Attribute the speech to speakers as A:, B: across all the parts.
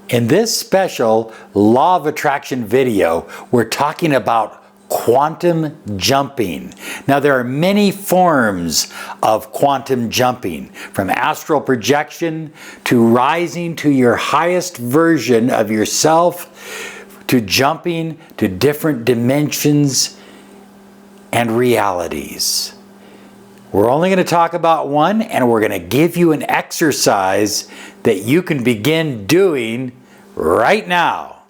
A: In this special Law of Attraction video, we're talking about quantum jumping. Now, there are many forms of quantum jumping, from astral projection to rising to your highest version of yourself, to jumping to different dimensions and realities. We're only going to talk about one, and we're going to give you an exercise that you can begin doing right now.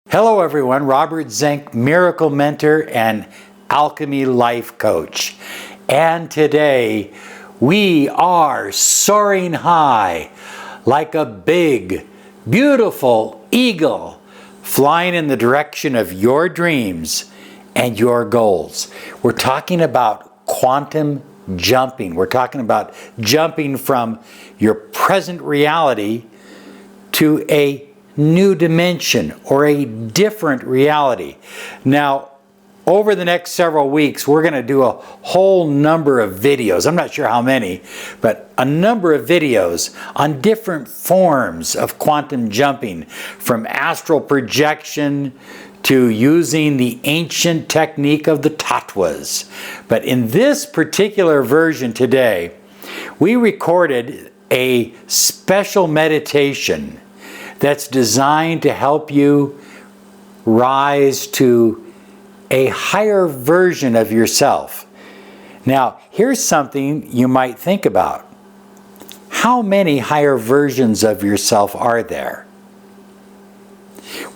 A: Hello everyone, Robert Zink, Miracle Mentor and Alchemy Life Coach. And today we are soaring high like a big, beautiful eagle flying in the direction of your dreams and your goals. We're talking about quantum jumping. We're talking about jumping from your present reality to a new dimension or a different reality. Now, over the next several weeks, we're going to do a whole number of videos. I'm not sure how many, but a number of videos on different forms of quantum jumping, from astral projection to using the ancient technique of the tattvas. But in this particular version today, we recorded a special meditation that's designed to help you rise to a higher version of yourself. Now, here's something you might think about. How many higher versions of yourself are there?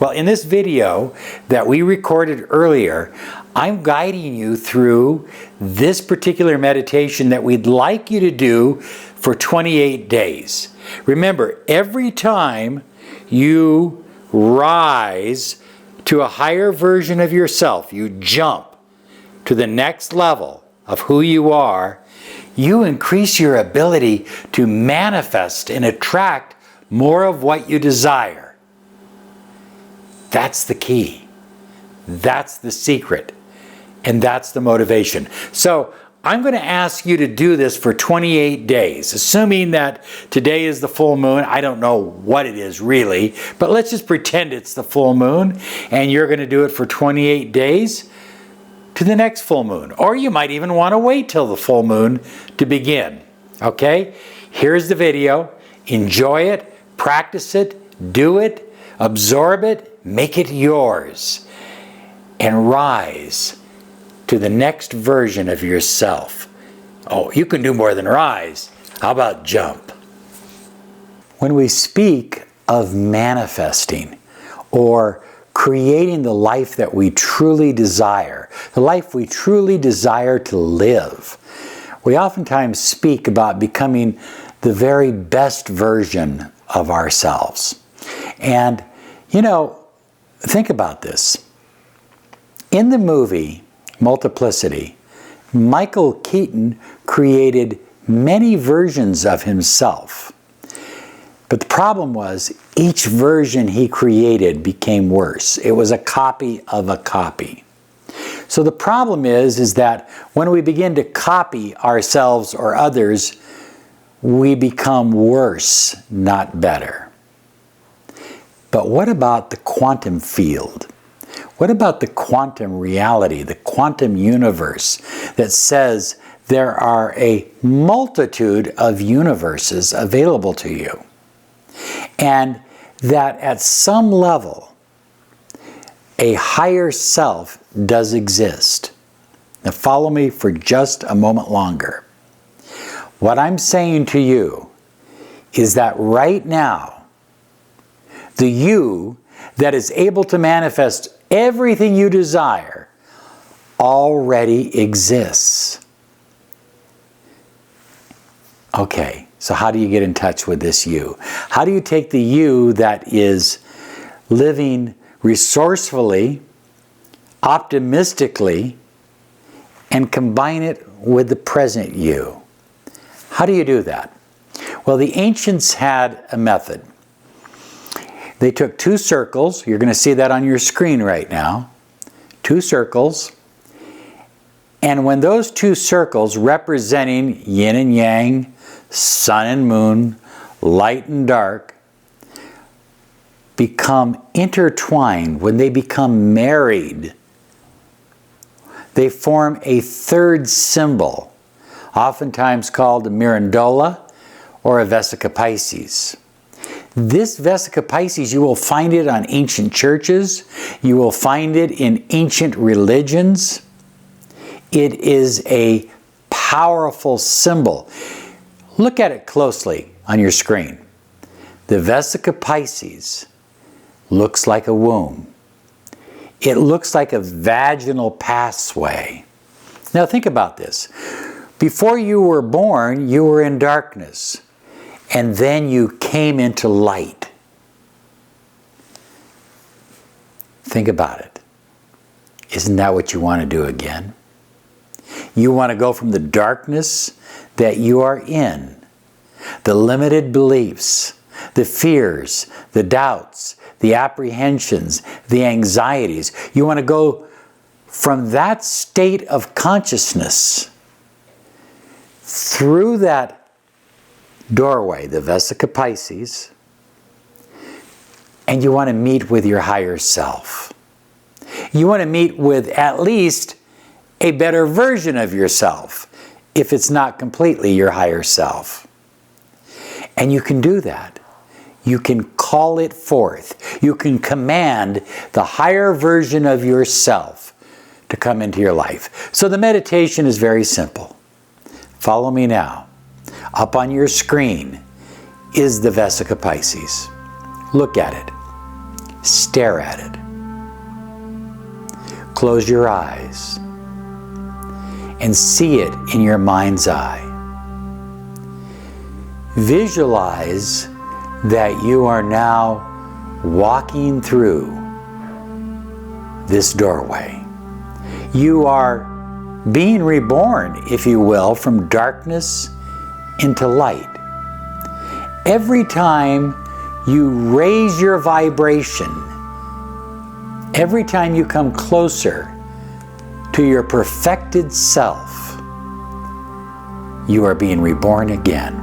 A: Well, in this video that we recorded earlier, I'm guiding you through this particular meditation that we'd like you to do for 28 days. Remember, every time you rise to a higher version of yourself, you jump to the next level of who you are, you increase your ability to manifest and attract more of what you desire. That's the key. That's the secret. And that's the motivation. So I'm going to ask you to do this for 28 days, assuming that today is the full moon. I don't know what it is really, but let's just pretend it's the full moon, and you're going to do it for 28 days to the next full moon. Or you might even want to wait till the full moon to begin. Okay? Here's the video. Enjoy it, practice it, do it, absorb it, make it yours, and rise to the next version of yourself. Oh, you can do more than rise. How about jump? When we speak of manifesting or creating the life that we truly desire, the life we truly desire to live, we oftentimes speak about becoming the very best version of ourselves. And, you know, think about this. In the movie Multiplicity, Michael Keaton created many versions of himself. But the problem was, each version he created became worse. It was a copy of a copy. So the problem is that when we begin to copy ourselves or others, we become worse, not better. But what about the quantum field? What about the quantum reality, the quantum universe that says there are a multitude of universes available to you? And that at some level, a higher self does exist. Now follow me for just a moment longer. What I'm saying to you is that right now, the you that is able to manifest everything you desire already exists. Okay, so how do you get in touch with this you? How do you take the you that is living resourcefully, optimistically, and combine it with the present you? How do you do that? Well, the ancients had a method. They took 2 circles. You're going to see that on your screen right now. 2 circles. And when those 2 circles representing yin and yang, sun and moon, light and dark, become intertwined, when they become married, they form a 3rd symbol, oftentimes called a mirandola or a Vesica Piscis. This Vesica Piscis, you will find it on ancient churches. You will find it in ancient religions. It is a powerful symbol. Look at it closely on your screen. The Vesica Piscis looks like a womb. It looks like a vaginal pathway. Now think about this. Before you were born, you were in darkness, and then you came into light. Think about it. Isn't that what you want to do again? You want to go from the darkness that you are in, the limited beliefs, the fears, the doubts, the apprehensions, the anxieties. You want to go from that state of consciousness through that doorway, the Vesica Piscis, and you want to meet with your higher self. You want to meet with at least a better version of yourself, if it's not completely your higher self. And you can do that. You can call it forth. You can command the higher version of yourself to come into your life. So the meditation is very simple. Follow me now. Up on your screen is the Vesica Piscis. Look at it. Stare at it. Close your eyes and see it in your mind's eye. Visualize that you are now walking through this doorway. You are being reborn, if you will, from darkness into light. Every time you raise your vibration, every time you come closer to your perfected self, you are being reborn again.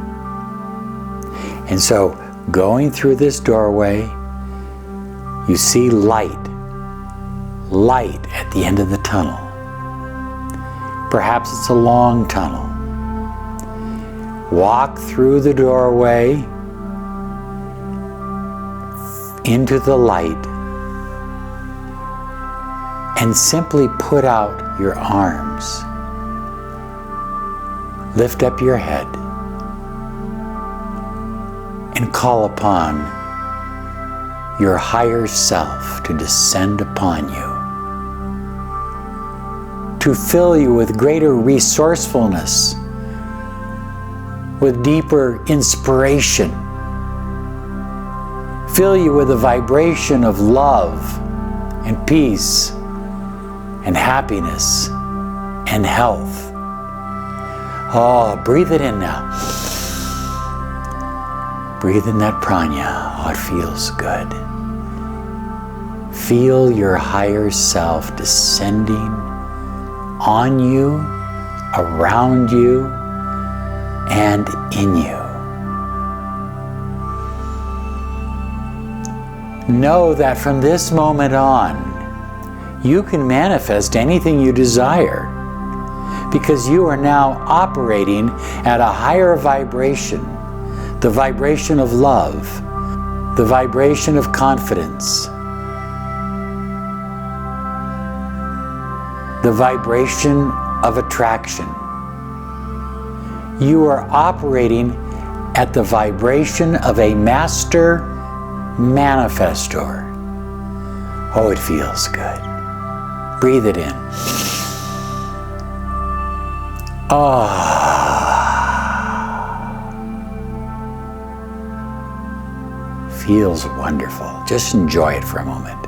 A: And so, going through this doorway, you see light at the end of the tunnel. Perhaps it's a long tunnel. Walk through the doorway into the light and simply put out your arms. Lift up your head and call upon your higher self to descend upon you, to fill you with greater resourcefulness, with deeper inspiration, fill you with a vibration of love and peace and happiness and health. Oh, breathe it in now. Breathe in that prana. Oh, it feels good. Feel your higher self descending on you, around you, and in you. Know that from this moment on, you can manifest anything you desire, because you are now operating at a higher vibration, the vibration of love, the vibration of confidence, the vibration of attraction. You are operating at the vibration of a master manifestor. Oh, it feels good. Breathe it in. Feels wonderful. Just enjoy it for a moment.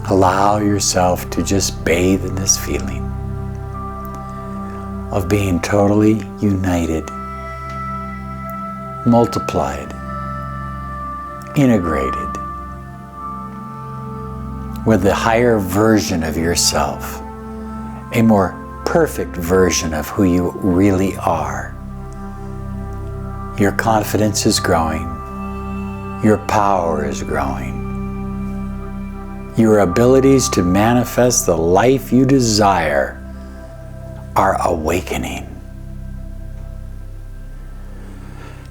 A: Allow yourself to just bathe in this feeling of being totally united, multiplied, integrated with the higher version of yourself, a more perfect version of who you really are. Your confidence is growing. Your power is growing. Your abilities to manifest the life you desire are awakening.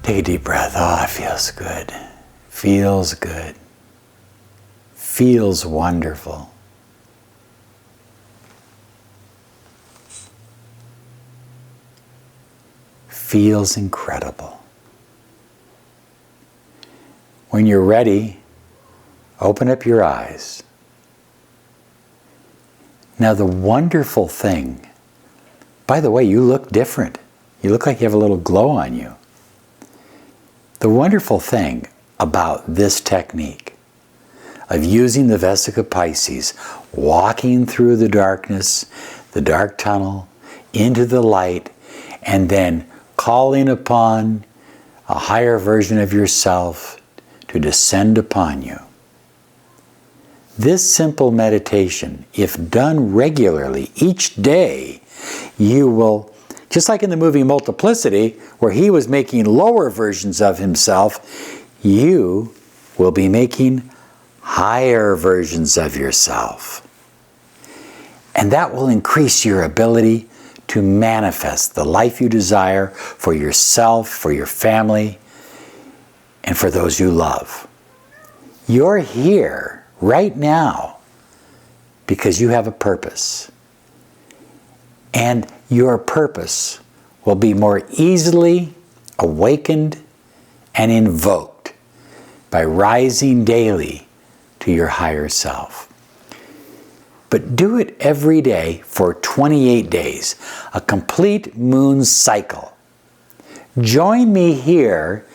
A: Take a deep breath. Oh, it feels good. Feels good. Feels wonderful. Feels incredible. When you're ready, open up your eyes. Now the wonderful thing, by the way, you look different. You look like you have a little glow on you. The wonderful thing about this technique of using the Vesica Piscis, walking through the darkness, the dark tunnel, into the light, and then calling upon a higher version of yourself to descend upon you. This simple meditation, if done regularly each day, you will, just like in the movie Multiplicity, where he was making lower versions of himself, you will be making higher versions of yourself. And that will increase your ability to manifest the life you desire for yourself, for your family, and for those you love. You're here right now because you have a purpose. And your purpose will be more easily awakened and invoked by rising daily to your higher self. But do it every day for 28 days, a complete moon cycle. Join me here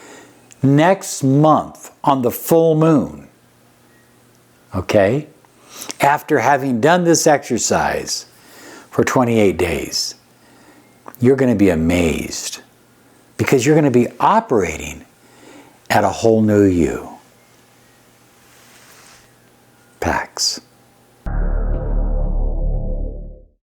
A: next month on the full moon. Okay? After having done this exercise for 28 days, you're going to be amazed because you're going to be operating at a whole new you. Pax.